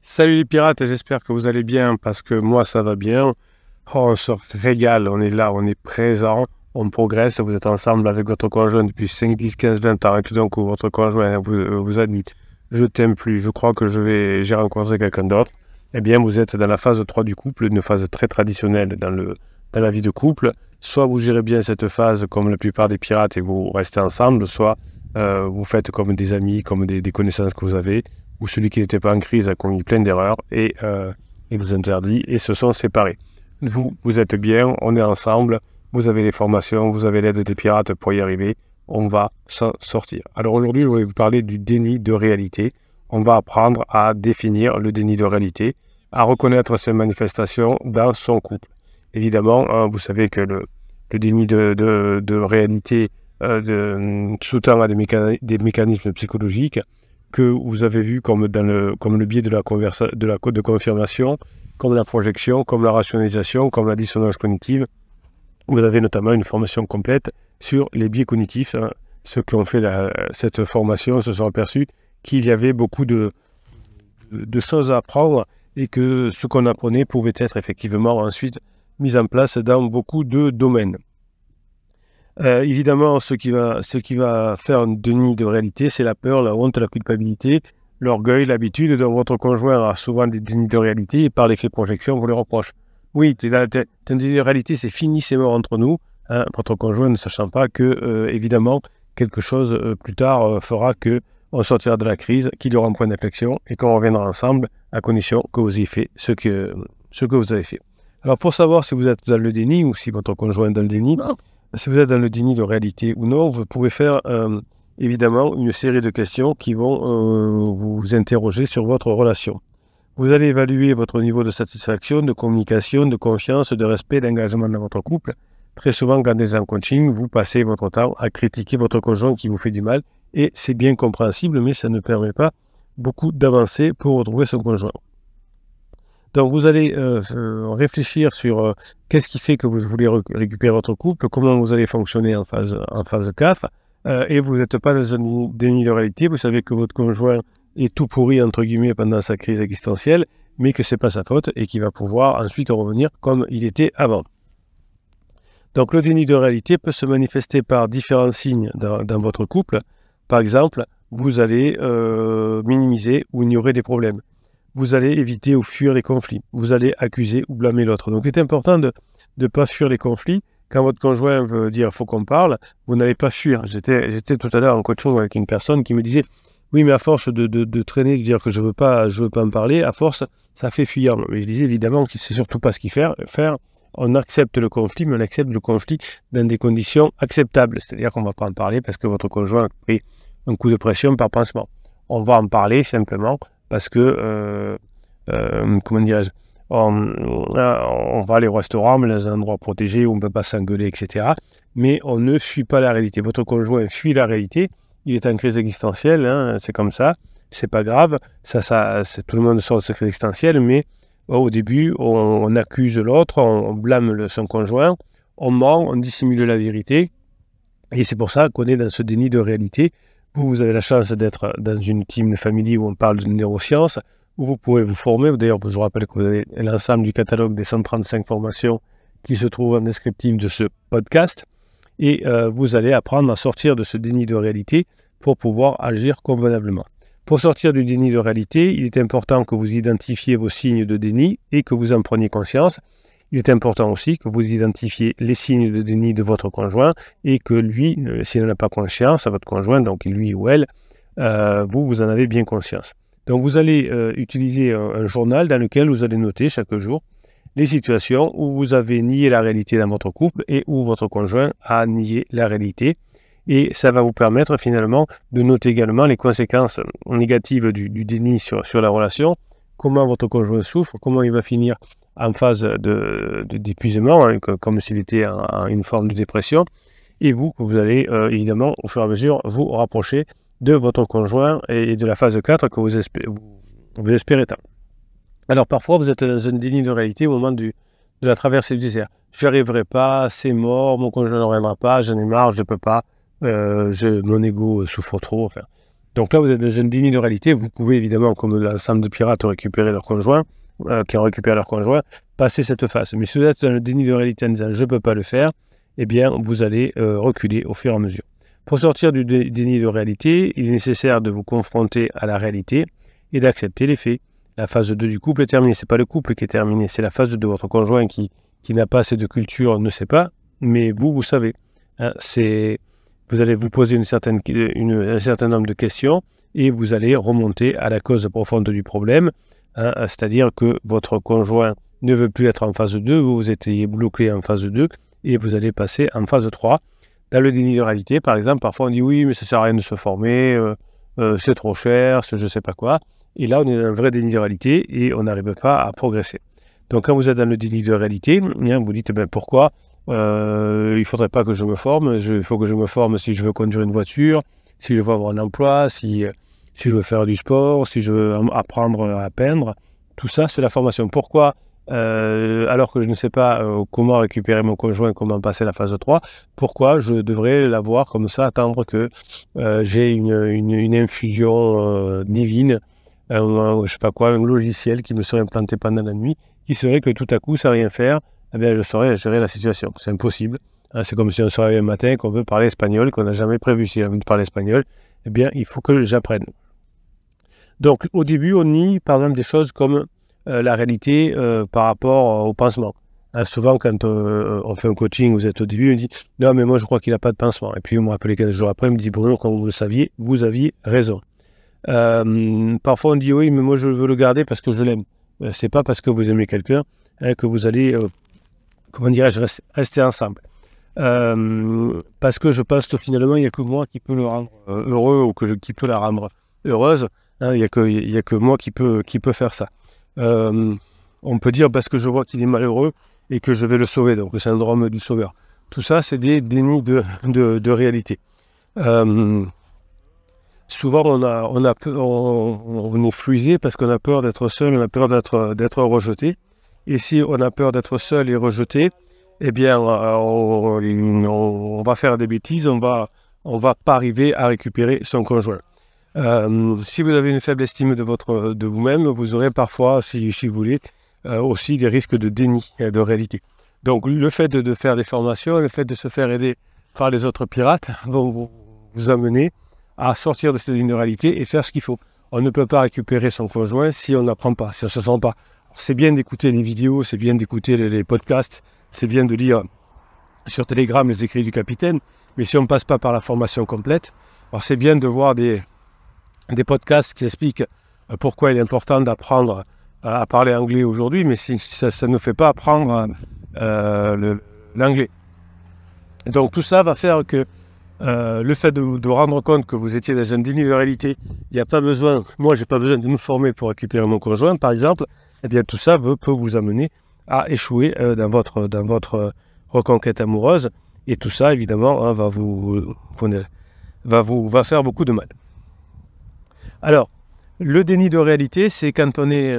Salut les pirates, j'espère que vous allez bien parce que moi ça va bien. Oh, on se régale, on est là, on est présent, on progresse, vous êtes ensemble avec votre conjoint depuis 5, 10, 15, 20 ans et tout d'un coup votre conjoint vous a dit je t'aime plus, je crois que j'ai rencontré quelqu'un d'autre. Eh bien vous êtes dans la phase 3 du couple, une phase très traditionnelle dans la vie de couple. Soit vous gérez bien cette phase comme la plupart des pirates et vous restez ensemble, soit vous faites comme des amis, comme des connaissances que vous avez, ou celui qui n'était pas en crise a commis plein d'erreurs et vous interdit et se sont séparés. Vous êtes bien, on est ensemble, vous avez les formations, vous avez l'aide des pirates pour y arriver, on va s'en sortir. Alors aujourd'hui, je voulais vous parler du déni de réalité. On va apprendre à définir le déni de réalité, à reconnaître ses manifestations dans son couple. Évidemment, vous savez que le déni de réalité sous-tend à des mécanismes psychologiques que vous avez vu comme le biais de confirmation, comme la projection, comme la rationalisation, comme la dissonance cognitive. Vous avez notamment une formation complète sur les biais cognitifs. Ceux qui ont fait cette formation se sont aperçus qu'il y avait beaucoup de choses à apprendre et que ce qu'on apprenait pouvait être effectivement ensuite mis en place dans beaucoup de domaines. Évidemment, ce qui va faire un déni de réalité, c'est la peur, la honte, la culpabilité, l'orgueil, l'habitude. Donc votre conjoint a souvent des dénis de réalité et par l'effet projection, vous le reproche. Oui, t'as un déni de réalité, c'est fini, c'est mort entre nous. Hein, votre conjoint ne sachant pas que, évidemment, quelque chose plus tard fera qu'on sortira de la crise, qu'il y aura un point d'inflexion et qu'on reviendra ensemble à condition que vous ayez fait ce que vous avez fait. Alors pour savoir si vous êtes dans le déni ou si votre conjoint est dans le déni, si vous êtes dans le déni de réalité ou non, vous pouvez faire évidemment une série de questions qui vont vous interroger sur votre relation. Vous allez évaluer votre niveau de satisfaction, de communication, de confiance, de respect, d'engagement dans votre couple. Très souvent, quand vous êtes en coaching, vous passez votre temps à critiquer votre conjoint qui vous fait du mal et c'est bien compréhensible, mais ça ne permet pas beaucoup d'avancer pour retrouver son conjoint. Donc vous allez réfléchir sur qu'est-ce qui fait que vous voulez récupérer votre couple, comment vous allez fonctionner en phase 4, et vous n'êtes pas dans un déni de réalité, vous savez que votre conjoint est tout pourri entre guillemets pendant sa crise existentielle, mais que ce n'est pas sa faute et qu'il va pouvoir ensuite revenir comme il était avant. Donc le déni de réalité peut se manifester par différents signes dans votre couple. Par exemple, vous allez minimiser ou ignorer des problèmes. Vous allez éviter ou fuir les conflits. Vous allez accuser ou blâmer l'autre. Donc, il est important de ne pas fuir les conflits. Quand votre conjoint veut dire « faut qu'on parle », vous n'allez pas fuir. J'étais tout à l'heure en coaching avec une personne qui me disait « oui, mais à force de traîner, de dire que je veux pas en parler, à force, ça fait fuir ». Mais je disais évidemment que c'est surtout pas ce qu'il faut faire. On accepte le conflit, mais on accepte le conflit dans des conditions acceptables. C'est-à-dire qu'on ne va pas en parler parce que votre conjoint a pris un coup de pression par pansement. On va en parler simplement parce que, comment dirais-je, on va aller au restaurant, mais dans un endroit protégé où on ne peut pas s'engueuler, etc. Mais on ne fuit pas la réalité. Votre conjoint fuit la réalité, il est en crise existentielle, hein, c'est comme ça, c'est pas grave, tout le monde sort de cette crise existentielle, mais au début, on accuse l'autre, on blâme son conjoint, on ment, on dissimule la vérité, et c'est pour ça qu'on est dans ce déni de réalité. Vous avez la chance d'être dans une team family où on parle de neurosciences, où vous pouvez vous former. D'ailleurs, je vous rappelle que vous avez l'ensemble du catalogue des 135 formations qui se trouvent en descriptif de ce podcast. Et vous allez apprendre à sortir de ce déni de réalité pour pouvoir agir convenablement. Pour sortir du déni de réalité, il est important que vous identifiez vos signes de déni et que vous en preniez conscience. Il est important aussi que vous identifiez les signes de déni de votre conjoint et que lui, s'il n'en a pas conscience, à votre conjoint, donc lui ou elle, vous en avez bien conscience. Donc vous allez utiliser un journal dans lequel vous allez noter chaque jour les situations où vous avez nié la réalité dans votre couple et où votre conjoint a nié la réalité. Et ça va vous permettre finalement de noter également les conséquences négatives du déni sur la relation, comment votre conjoint souffre, comment il va finir en phase d'épuisement, hein, comme s'il était en une forme de dépression, et vous allez évidemment au fur et à mesure vous rapprocher de votre conjoint et de la phase 4 que vous espérez tant. Alors parfois vous êtes dans un déni de réalité au moment de la traversée du désert. Je n'y arriverai pas, c'est mort, mon conjoint ne reviendra pas, j'en ai marre, je ne peux pas, mon ego souffre trop. Enfin, Donc là, vous êtes dans un déni de réalité. Vous pouvez évidemment, comme l'ensemble de pirates, récupérer leur conjoint, qui ont récupéré leur conjoint, passer cette phase. Mais si vous êtes dans le déni de réalité en disant je ne peux pas le faire, eh bien, vous allez reculer au fur et à mesure. Pour sortir du déni de réalité, il est nécessaire de vous confronter à la réalité et d'accepter les faits. La phase 2 du couple est terminée. Ce n'est pas le couple qui est terminé, c'est la phase 2 de votre conjoint qui n'a pas assez de culture, ne sait pas, mais vous savez. Hein, vous allez vous poser un certain nombre de questions et vous allez remonter à la cause profonde du problème, hein, c'est-à-dire que votre conjoint ne veut plus être en phase 2, vous étiez bloqué en phase 2 et vous allez passer en phase 3. Dans le déni de réalité, par exemple, parfois on dit oui, mais ça ne sert à rien de se former, c'est trop cher, je ne sais pas quoi. Et là, on est dans un vrai déni de réalité et on n'arrive pas à progresser. Donc, quand vous êtes dans le déni de réalité, vous dites pourquoi il ne faudrait pas que je me forme. Il faut que je me forme si je veux conduire une voiture, si je veux avoir un emploi, si je veux faire du sport, si je veux apprendre à peindre. Tout ça, c'est la formation. Pourquoi alors que je ne sais pas comment récupérer mon conjoint, comment passer la phase 3, pourquoi je devrais l'avoir comme ça, attendre que j'ai une infusion divine, je sais pas quoi, un logiciel qui me serait implanté pendant la nuit, qui serait que tout à coup, sans rien faire, eh bien, je saurais gérer la situation. C'est impossible. Hein, c'est comme si on se réveille un matin, qu'on veut parler espagnol, qu'on n'a jamais prévu si on veut parler espagnol. Eh bien, il faut que j'apprenne. Donc, au début, on nie, par exemple, des choses comme la réalité par rapport au pansement. Hein, souvent, quand on fait un coaching, vous êtes au début, on dit « Non, mais moi, je crois qu'il n'a pas de pansement. » Et puis, on me rappelle 15 jours après, on me dit « Bruno, quand vous le saviez, vous aviez raison. » Parfois, on dit « Oui, mais moi, je veux le garder parce que je l'aime. » C'est pas parce que vous aimez quelqu'un que vous allez, comment dirais-je, rester ensemble. Parce que je pense que finalement, il n'y a que moi qui peux le rendre heureux ou qui peut la rendre heureuse. Hein, il n'y a que moi qui peut faire ça. On peut dire parce que je vois qu'il est malheureux et que je vais le sauver, donc le syndrome du sauveur. Tout ça, c'est des dénis de réalité. Souvent, on est fluidé parce qu'on a peur d'être seul, on a peur d'être rejeté. Et si on a peur d'être seul et rejeté, eh bien, on va faire des bêtises, on va pas arriver à récupérer son conjoint. Si vous avez une faible estime de vous-même, vous aurez parfois, si vous voulez, aussi des risques de déni de réalité. Donc, le fait de faire des formations, le fait de se faire aider par les autres pirates vont vous amener à sortir de cette ligne de réalité et faire ce qu'il faut. On ne peut pas récupérer son conjoint si on n'apprend pas, si on ne se sent pas. C'est bien d'écouter les vidéos, c'est bien d'écouter les podcasts, c'est bien de lire sur Telegram les écrits du capitaine, mais si on ne passe pas par la formation complète, alors c'est bien de voir des podcasts qui expliquent pourquoi il est important d'apprendre à parler anglais aujourd'hui, mais si ça ne fait pas apprendre l'anglais. Donc tout ça va faire que le fait de rendre compte que vous étiez dans un déni de réalité, il n'y a pas besoin, moi j'ai pas besoin de me former pour récupérer mon conjoint par exemple, eh bien tout ça peut vous amener à échouer dans votre reconquête amoureuse, et tout ça évidemment hein, va faire beaucoup de mal. Alors, le déni de réalité, c'est quand on est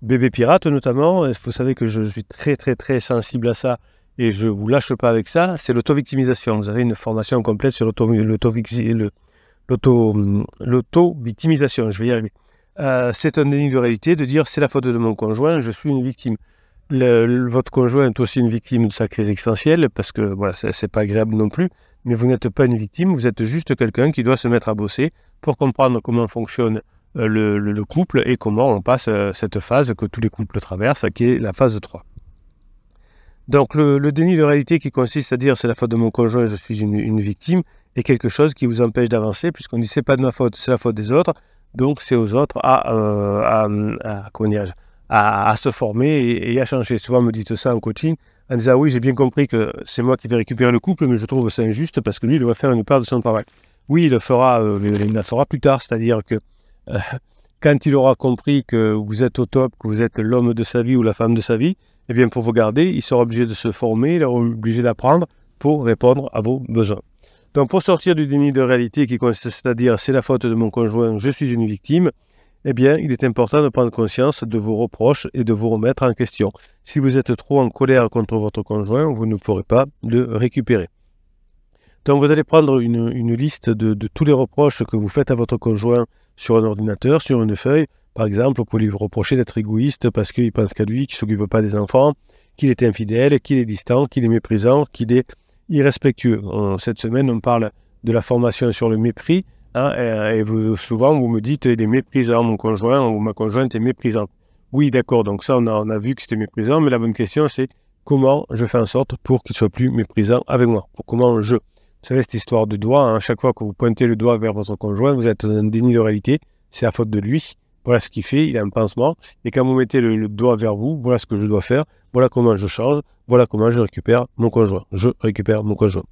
bébé pirate notamment, vous savez que je suis très très très sensible à ça, et je ne vous lâche pas avec ça, c'est l'auto-victimisation. Vous avez une formation complète sur l'auto-victimisation, je vais y arriver. C'est un déni de réalité de dire c'est la faute de mon conjoint, je suis une victime. Votre conjoint est aussi une victime de sa crise existentielle, parce que voilà, c'est pas agréable non plus, mais vous n'êtes pas une victime, vous êtes juste quelqu'un qui doit se mettre à bosser pour comprendre comment fonctionne le couple et comment on passe cette phase que tous les couples traversent, qui est la phase 3. Donc le déni de réalité qui consiste à dire c'est la faute de mon conjoint, je suis une victime, est quelque chose qui vous empêche d'avancer, puisqu'on dit c'est pas de ma faute, c'est la faute des autres, donc c'est aux autres à se former et à changer. Souvent on me dit ça en coaching, en disant oui j'ai bien compris que c'est moi qui vais récupérer le couple, mais je trouve ça injuste parce que lui il doit faire une part de son travail. Oui, il le fera plus tard, c'est-à-dire que quand il aura compris que vous êtes au top, que vous êtes l'homme de sa vie ou la femme de sa vie, eh bien pour vous garder, il sera obligé de se former, il sera obligé d'apprendre pour répondre à vos besoins. Donc pour sortir du déni de réalité qui consiste à dire c'est la faute de mon conjoint, je suis une victime, eh bien il est important de prendre conscience de vos reproches et de vous remettre en question. Si vous êtes trop en colère contre votre conjoint, vous ne pourrez pas le récupérer. Donc vous allez prendre une liste de tous les reproches que vous faites à votre conjoint sur un ordinateur, sur une feuille. Par exemple, vous pouvez lui reprocher d'être égoïste parce qu'il pense qu'à lui, qu'il ne s'occupe pas des enfants, qu'il est infidèle, qu'il est distant, qu'il est méprisant, qu'il est irrespectueux. Cette semaine, on parle de la formation sur le mépris. Hein, et souvent, vous me dites, il est méprisant, mon conjoint ou ma conjointe est méprisante. Oui, d'accord, donc ça, on a vu que c'était méprisant, mais la bonne question, c'est comment je fais en sorte pour qu'il soit plus méprisant avec moi. Vous savez, cette histoire de doigt, hein, chaque fois que vous pointez le doigt vers votre conjoint, vous êtes dans un déni de réalité, c'est la faute de lui. Voilà ce qu'il fait, il a un pansement. Et quand vous mettez le doigt vers vous, voilà ce que je dois faire, voilà comment je change, voilà comment je récupère mon conjoint. Je récupère mon conjoint.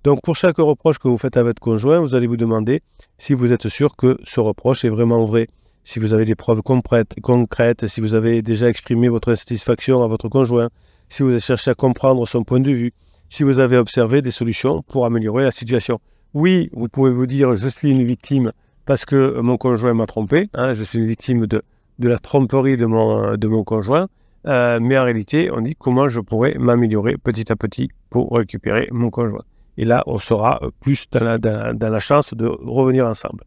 Donc pour chaque reproche que vous faites à votre conjoint, vous allez vous demander si vous êtes sûr que ce reproche est vraiment vrai. Si vous avez des preuves concrètes, si vous avez déjà exprimé votre insatisfaction à votre conjoint, si vous avez cherché à comprendre son point de vue, si vous avez observé des solutions pour améliorer la situation. Oui, vous pouvez vous dire, je suis une victime parce que mon conjoint m'a trompé, hein, je suis une victime de la tromperie de mon conjoint, mais en réalité, on dit comment je pourrais m'améliorer petit à petit pour récupérer mon conjoint. Et là, on sera plus dans la chance de revenir ensemble.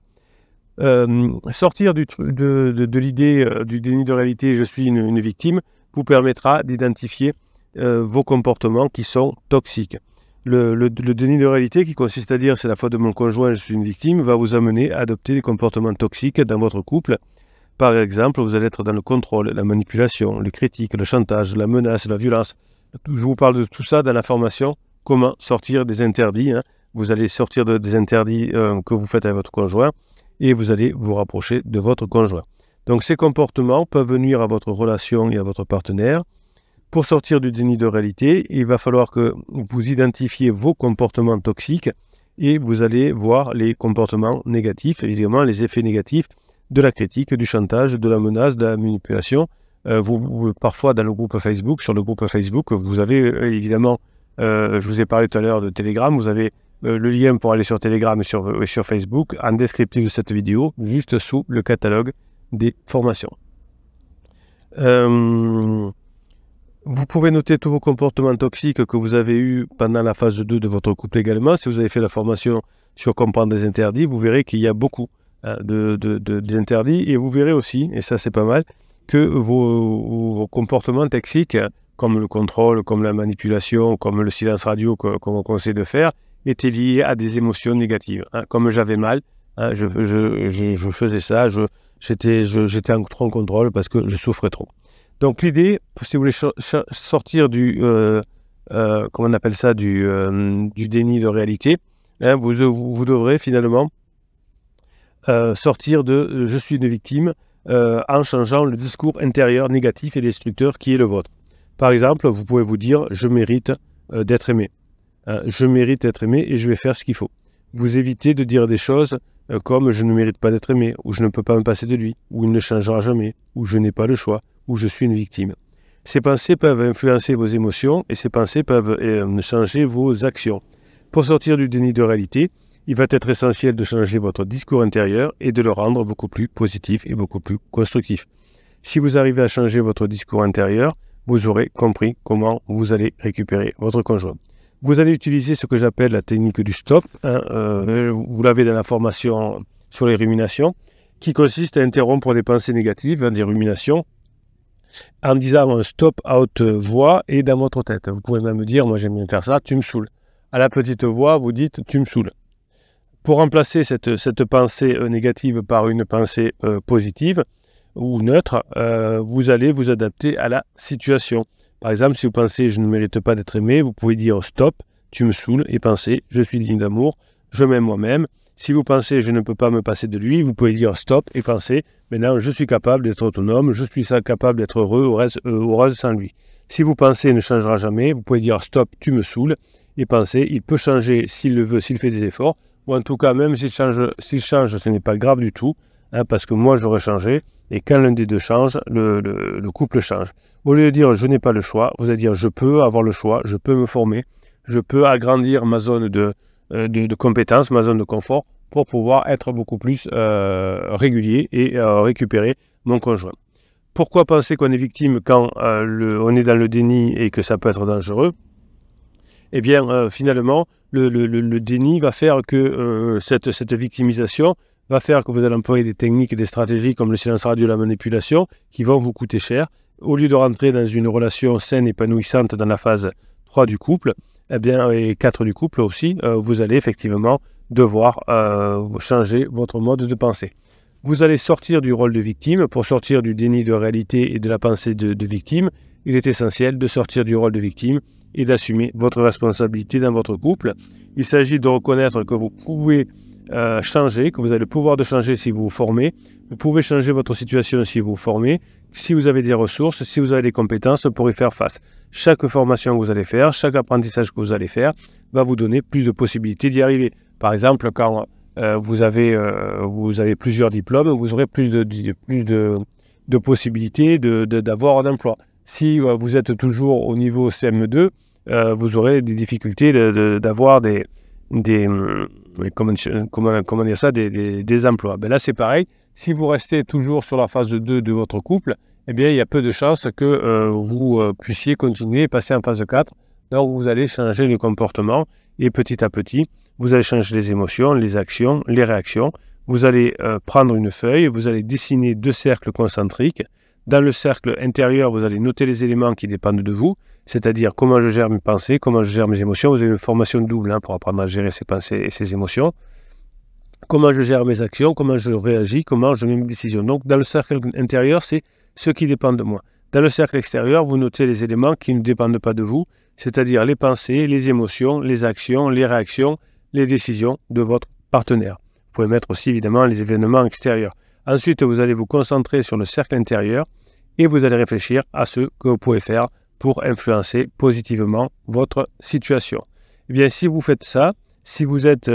Sortir de l'idée du déni de réalité, je suis une victime, vous permettra d'identifier vos comportements qui sont toxiques. Le déni de réalité, qui consiste à dire c'est la faute de mon conjoint, je suis une victime, va vous amener à adopter des comportements toxiques dans votre couple. Par exemple, vous allez être dans le contrôle, la manipulation, les critiques, le chantage, la menace, la violence. Je vous parle de tout ça dans la formation « Comment sortir des interdits ». Vous allez sortir des interdits que vous faites avec votre conjoint et vous allez vous rapprocher de votre conjoint. Donc ces comportements peuvent nuire à votre relation et à votre partenaire. Pour sortir du déni de réalité, il va falloir que vous identifiez vos comportements toxiques et vous allez voir les comportements négatifs, évidemment les effets négatifs de la critique, du chantage, de la menace, de la manipulation. Parfois dans le groupe Facebook, sur le groupe Facebook, vous avez évidemment, je vous ai parlé tout à l'heure de Telegram, vous avez le lien pour aller sur Telegram et sur Facebook en descriptif de cette vidéo, juste sous le catalogue des formations. Vous pouvez noter tous vos comportements toxiques que vous avez eus pendant la phase 2 de votre couple également. Si vous avez fait la formation sur comprendre des interdits, vous verrez qu'il y a beaucoup d'interdits. Et vous verrez aussi, et ça c'est pas mal, que vos comportements toxiques, comme le contrôle, comme la manipulation, comme le silence radio qu'on conseille de faire, étaient liés à des émotions négatives. Comme j'avais mal, je faisais ça, j'étais trop en contrôle parce que je souffrais trop. Donc l'idée, si vous voulez sortir comment on appelle ça, du déni de réalité, vous devrez finalement sortir de « je suis une victime » en changeant le discours intérieur négatif et destructeur qui est le vôtre. Par exemple, vous pouvez vous dire « je mérite d'être aimé ». Je mérite d'être aimé et je vais faire ce qu'il faut. Vous évitez de dire des choses comme « je ne mérite pas d'être aimé » ou « je ne peux pas me passer de lui » ou « il ne changera jamais » ou « je n'ai pas le choix » ou « je suis une victime ». Ces pensées peuvent influencer vos émotions et ces pensées peuvent changer vos actions. Pour sortir du déni de réalité, il va être essentiel de changer votre discours intérieur et de le rendre beaucoup plus positif et beaucoup plus constructif. Si vous arrivez à changer votre discours intérieur, vous aurez compris comment vous allez récupérer votre conjoint. Vous allez utiliser ce que j'appelle la technique du stop. Vous l'avez dans la formation sur les ruminations, qui consiste à interrompre des pensées négatives, des ruminations, en disant un stop à haute voix et dans votre tête. Vous pouvez même dire, moi j'aime bien faire ça, tu me saoules. À la petite voix, vous dites, tu me saoules. Pour remplacer cette pensée négative par une pensée positive ou neutre, vous allez vous adapter à la situation. Par exemple, si vous pensez « je ne mérite pas d'être aimé », vous pouvez dire « stop, tu me saoules » et penser « je suis digne d'amour, je m'aime moi-même ». Si vous pensez « je ne peux pas me passer de lui », vous pouvez dire « stop » et penser « maintenant, je suis capable d'être autonome, je suis capable d'être heureuse sans lui ». Si vous pensez « ne changera jamais », vous pouvez dire « stop, tu me saoules » et penser « il peut changer s'il le veut, s'il fait des efforts ». Ou en tout cas, même s'il change, ce n'est pas grave du tout, parce que moi, j'aurais changé. Et quand l'un des deux change, le couple change. Au lieu de dire « je n'ai pas le choix », vous allez dire « je peux avoir le choix, je peux me former, je peux agrandir ma zone de compétence, ma zone de confort, pour pouvoir être beaucoup plus régulier et récupérer mon conjoint ». Pourquoi penser qu'on est victime quand on est dans le déni et que ça peut être dangereux ? Eh bien, finalement, le déni va faire que cette victimisation va faire que vous allez employer des techniques et des stratégies comme le silence radio et la manipulation qui vont vous coûter cher. Au lieu de rentrer dans une relation saine, épanouissante dans la phase 3 du couple, eh bien, et 4 du couple aussi, vous allez effectivement devoir changer votre mode de pensée. Vous allez sortir du rôle de victime. Pour sortir du déni de réalité et de la pensée de victime, il est essentiel de sortir du rôle de victime et d'assumer votre responsabilité dans votre couple. Il s'agit de reconnaître que vous pouvez changer, que vous avez le pouvoir de changer si vous vous formez. Vous pouvez changer votre situation si vous vous formez, si vous avez des ressources, si vous avez des compétences pour y faire face. Chaque formation que vous allez faire, chaque apprentissage que vous allez faire va vous donner plus de possibilités d'y arriver. Par exemple, quand vous avez plusieurs diplômes, vous aurez plus de possibilités d'avoir un emploi. Si vous êtes toujours au niveau CM2, vous aurez des difficultés d'avoir des emplois. Ben là, c'est pareil. Si vous restez toujours sur la phase 2 de votre couple, eh bien, il y a peu de chances que vous puissiez continuer et passer en phase 4. Donc, vous allez changer le comportement et petit à petit, vous allez changer les émotions, les actions, les réactions. Vous allez prendre une feuille, vous allez dessiner 2 cercles concentriques. Dans le cercle intérieur, vous allez noter les éléments qui dépendent de vous, c'est-à-dire comment je gère mes pensées, comment je gère mes émotions. Vous avez une formation double pour apprendre à gérer ses pensées et ses émotions. Comment je gère mes actions, comment je réagis, comment je mets mes décisions. Donc, dans le cercle intérieur, c'est ce qui dépend de moi. Dans le cercle extérieur, vous notez les éléments qui ne dépendent pas de vous, c'est-à-dire les pensées, les émotions, les actions, les réactions, les décisions de votre partenaire. Vous pouvez mettre aussi, évidemment, les événements extérieurs. Ensuite, vous allez vous concentrer sur le cercle intérieur et vous allez réfléchir à ce que vous pouvez faire pour influencer positivement votre situation. Eh bien, si vous faites ça, si vous êtes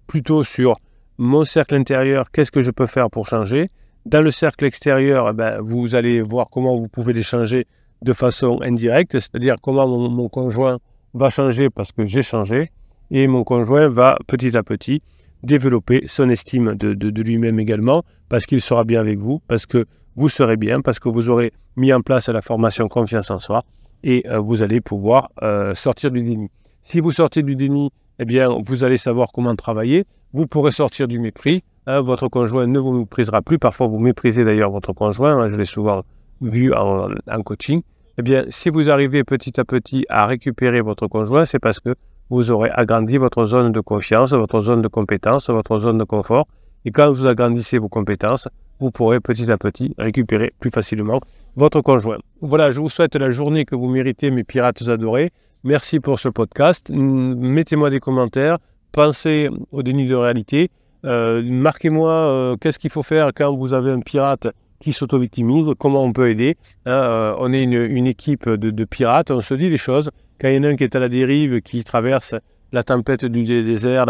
plutôt sur mon cercle intérieur, qu'est-ce que je peux faire pour changer? Dans le cercle extérieur, vous allez voir comment vous pouvez les changer de façon indirecte, c'est-à-dire comment mon conjoint va changer parce que j'ai changé, et mon conjoint va petit à petit développer son estime de lui-même également, parce qu'il sera bien avec vous, parce que vous serez bien, parce que vous aurez mis en place la formation confiance en soi, et vous allez pouvoir sortir du déni. Si vous sortez du déni, eh bien, vous allez savoir comment travailler, vous pourrez sortir du mépris, votre conjoint ne vous méprisera plus, parfois vous méprisez d'ailleurs votre conjoint, je l'ai souvent vu en coaching. Eh bien, si vous arrivez petit à petit à récupérer votre conjoint, c'est parce que vous aurez agrandi votre zone de confiance, votre zone de compétence, votre zone de confort. Et quand vous agrandissez vos compétences, vous pourrez petit à petit récupérer plus facilement votre conjoint. Voilà, je vous souhaite la journée que vous méritez, mes pirates adorés. Merci pour ce podcast. Mettez-moi des commentaires. Pensez au déni de réalité. Marquez-moi qu'est-ce qu'il faut faire quand vous avez un pirate qui s'auto-victimise, comment on peut aider. On est une équipe de pirates, on se dit les choses. Quand il y en a un qui est à la dérive, qui traverse la tempête du désert,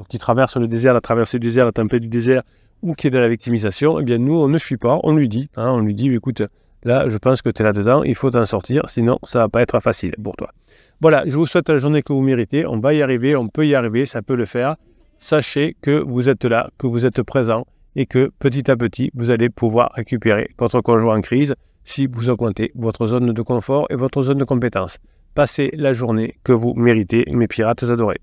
qui traverse le désert, la traversée du désert, la tempête du désert, ou qui est dans la victimisation, eh bien nous, on ne fuit pas, on lui dit, écoute, là, je pense que tu es là-dedans, il faut t'en sortir, sinon ça ne va pas être facile pour toi. Voilà, je vous souhaite la journée que vous méritez, on va y arriver, on peut y arriver, ça peut le faire. Sachez que vous êtes là, que vous êtes présent, et que petit à petit, vous allez pouvoir récupérer votre conjoint en crise si vous augmentez votre zone de confort et votre zone de compétence. Passez la journée que vous méritez, mes pirates adorés.